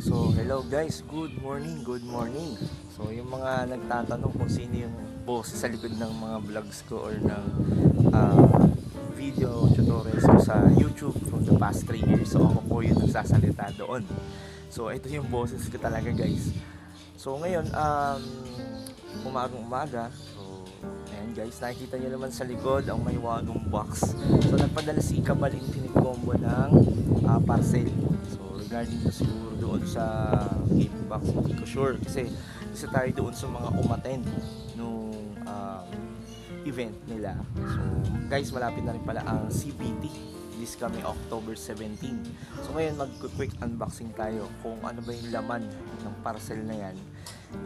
So, hello guys, good morning, good morning. So, yung mga nagtatanong kung sino yung boss sa likod ng mga vlogs ko or ng video tutorials ko sa YouTube from the past 3 years. So, ako po yung nagsasalita doon. So, ito yung boses ko talaga guys. So, ngayon, umagang-umaga. So, ayan guys, nakikita nyo naman sa likod ang may wagong box. So, nagpadala si Kabal Infinite Combo ng parcel. So, regarding na siguro doon sa game box, hindi ko sure kasi isa tayo doon sa mga umattend nung event nila. So guys, malapit na rin pala ang CPT this coming October 17. So ngayon mag-quick unboxing tayo kung ano ba yung laman ng parcel na yan.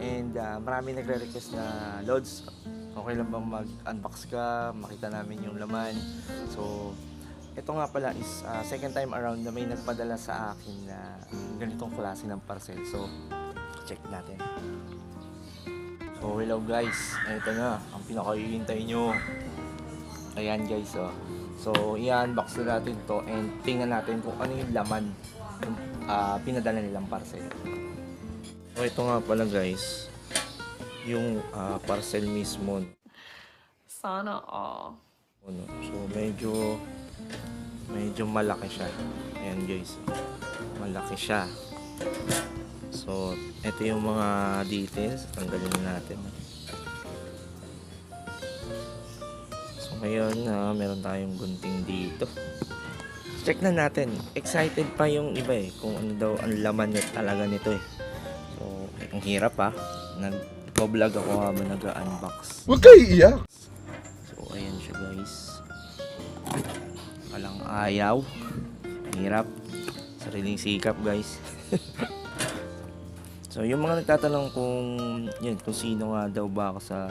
And marami nagre-request na Lods, okay lang bang mag-unbox ka, makita namin yung laman. So ito nga pala is second time around na may nagpadala sa akin na ganitong klase ng parcel. So, check natin. So, hello guys. Ito na, ang pinakahihintay nyo. Ayan guys, oh. So, i-unbox na natin to and tingnan natin kung ano yung laman ng pinadala nilang parcel. So, ito nga pala guys, yung parcel mismo. Sana all. So, medyo malaki siya. Ayan guys, malaki siya. So ito yung mga details, tanggalin na natin. So ngayon meron tayong gunting dito. Check na natin. Excited pa yung iba kung ano daw ang laman niya talaga nito So ang hirap nag-vlog ako habang nag-unbox. Huwag kayo iiyak. So ayan siya guys. Walang ayaw. Hirap. Sariling sikap guys. So yung mga nagtatanong kung sino nga daw ba ako sa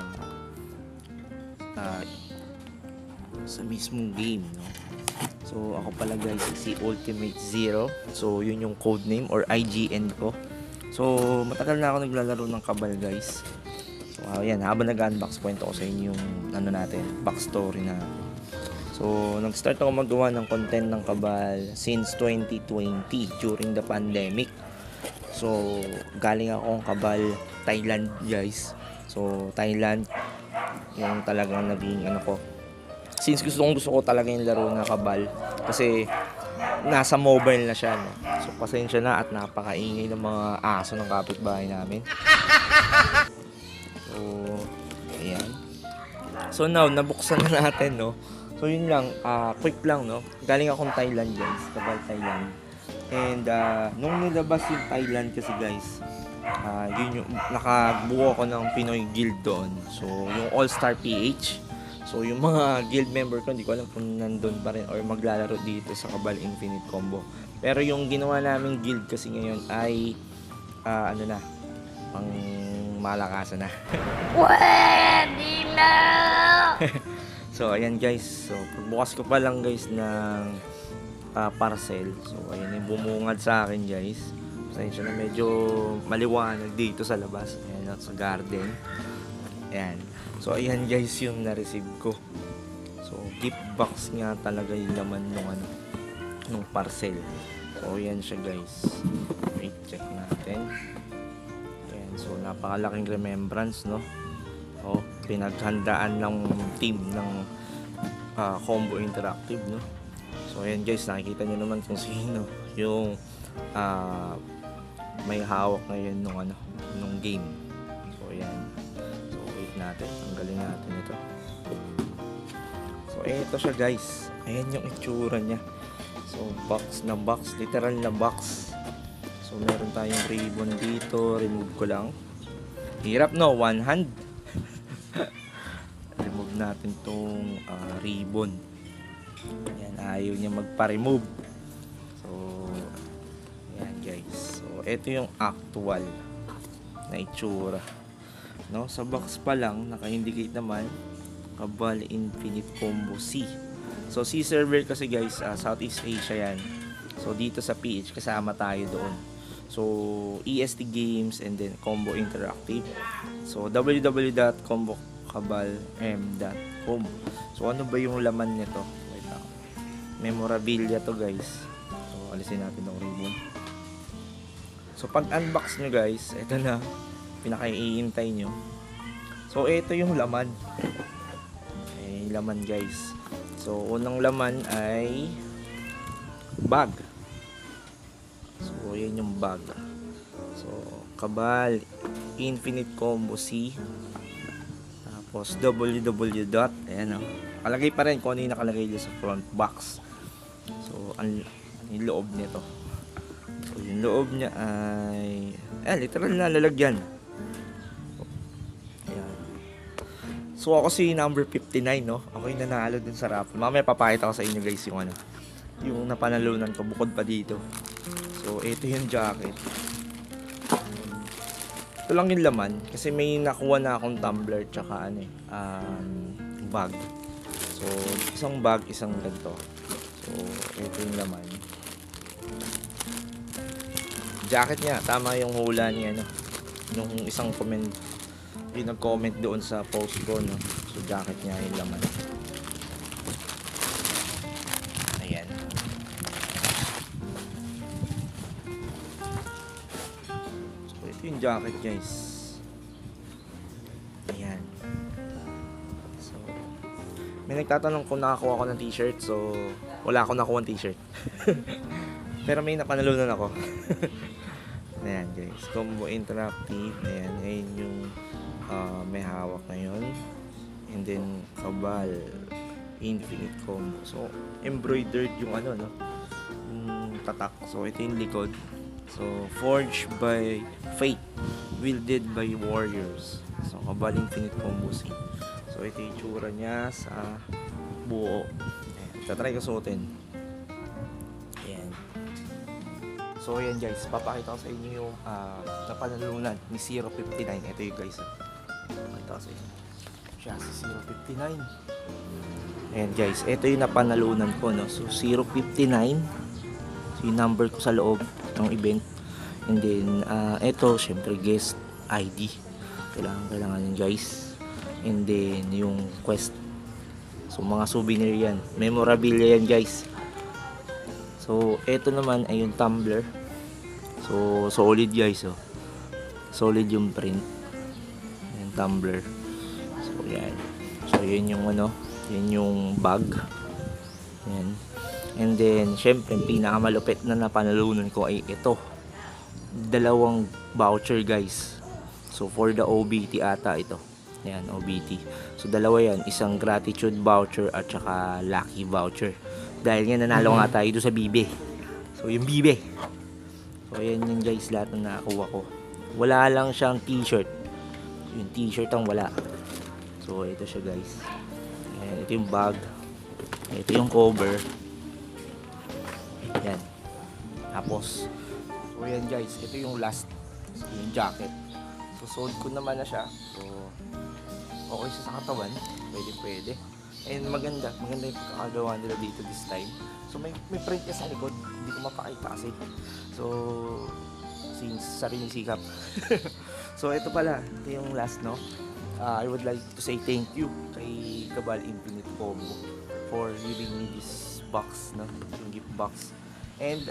mismong game, no? So ako pala guys si Ultimate Zero. So yun yung code name or IGN ko. So matagal na ako naglalaro ng Kabal guys. So ayan, habang nag-unbox kwento ko sa inyo yung backstory na. So, nag-start ako magawa ng content ng Kabal since 2020 during the pandemic. So, galing akong Kabal Thailand guys. So, Thailand yung talagang naging ko. Since gusto ko talaga yung laro na Kabal kasi nasa mobile na siya, no? So, pasensya na at napakaingay ng mga aso ng kapitbahay namin. So, ayan. So, now, nabuksan na natin, no? So yun lang, quick lang, no? Galing akong Thailand guys, Kabal Thailand. And nung nilabas yung Thailand kasi guys, yun yung nakabuo ako ng Pinoy Guild doon. So yung All Star PH. So yung mga guild member ko, hindi ko alam kung nandun pa rin or maglalaro dito sa Kabal Infinite Combo. Pero yung ginawa naming guild kasi ngayon ay pang malakasan na. Pwede na! So ayan guys, so pagbukas ko pa lang guys ng parcel. So ayan yung bumungad sa akin guys. Pasensya na medyo maliwanag dito sa labas. Ayan sa garden. Ayan. So ayan guys yung na-receive ko. So gift box nga talaga yung laman nung parcel. So ayan siya guys. Wait, check natin. Ayan, so napakalaking remembrance, no? Pinaghandaan ng team ng Combo Interactive, no? So ayan guys, nakikita nyo naman kung sino yung may hawak ngayon nung game. So ayan. So wait natin, tanggalin natin ito. So ito siya guys. Ayan yung itsura niya. So box na box, literal na box. So meron tayong ribbon dito, remove ko lang. Hirap, no? One hand. Remove natin tong ribbon. Ayan, ayaw niya magpa-remove. So ayan guys. So ito yung actual na itsura, no? Sa box pa lang naka-indicate naman Kabal Infinite Combo C. So C server kasi guys, Southeast Asia yan. So dito sa PH kasama tayo doon. So EST Games and then Combo Interactive. So www.combokabalm.com. So ano ba yung laman nito? Wait lang. Memorabilia to guys. So alisin natin ng ribbon. So pag unbox nyo guys, ito na, pinaka-iintay nyo. So ito yung laman. Laman guys. So unang laman ay bag. So yan yung bag. So Cabal Infinite Combo C. Tapos www. Ayan o. Nakalagay pa rin kung ano yung nakalagay dyan sa front box. So yung loob nito. So yung loob niya ay literal na lalagyan. Ayan. So ako si number 59, no. Ako yung nanalo dun sa raffle. Mamaya papakita ko sa inyo guys yung yung napanalunan ko bukod pa dito. So ito yung jacket. Ito lang yung laman kasi may nakuha na akong tumbler tsaka bag. So isang bag, isang ganito. So ito yung laman. Jacket niya, tama yung hula niya, no. Yung isang comment, yung nag-comment doon sa post ko, no. So jacket niya yung laman. Ayan. So ito yung jacket guys. Ayan. So may nagtatanong kung nakakuha ako ng t-shirt. So wala akong nakuha ng t-shirt. Pero may napanalunan ako. Ayan guys, Combo Interactive. Ayan, ayan yung may hawak ngayon. And then Cabal Infinite Combo. So embroidered yung no, yung tatak. So ito yung likod. So forged by fate, wielded by warriors. So Cabal Infinite Combo C. So ito yung tsura niya sa buo. Ayan, tatry ko suotin. Ayan. So ayan guys, papakita ko sa inyo yung napanalunan ni 059. Ito yung guys. Pakita ko sa inyo. Siya si 059. Ayan guys, ito yung napanalunan ko, no. So 059. So yung number ko sa loob ng event. And then ito syempre guest ID. Kailangan yun guys. And then yung quest. So mga souvenir yan. Memorabilia yan guys. So ito naman ay yung tumbler. So solid guys, oh. Solid yung print. Yung tumbler. So yan. So yun yung yun yung bag. Yan. And then syempre pinakamalupit na napanalunan ko ay ito. Dalawang voucher guys. So for the OBT ata ito. Yan, OBT. So dalawa yan, isang gratitude voucher at saka lucky voucher. Dahil nga nanalo nga tayo doon sa Bibe. So yung Bibe. So ayan yun guys, lahat na nakakuha ko. Wala lang siyang t-shirt. Yung t-shirt ang wala. So ito siya guys. Ayan, ito yung bag. Ito yung cover. Yan. Tapos so yan guys, ito yung last. So, yung jacket. So sold ko naman na siya. So okay siya sa katawan. Pwede. And maganda yung pagkakagawa nila dito this time. So may print niya sa likod. Hindi ko mapakita kasi. So since sariling sikap. So ito pala, ito yung last, no. I would like to say thank you kay Cabal Infinite Combo for giving me this box, no, yung gift box. And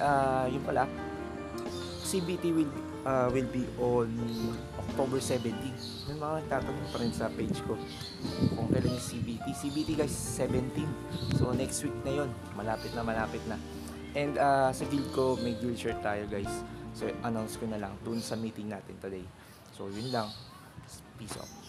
yun pala, CBT will be on October 17. May mga nagtatanong pa rin sa page ko kung kailan yung CBT. CBT guys, 17. So next week na yun. Malapit na. And sa guild ko, may guild shirt tayo guys. So announce ko na lang dun sa meeting natin today. So yun lang. Peace out.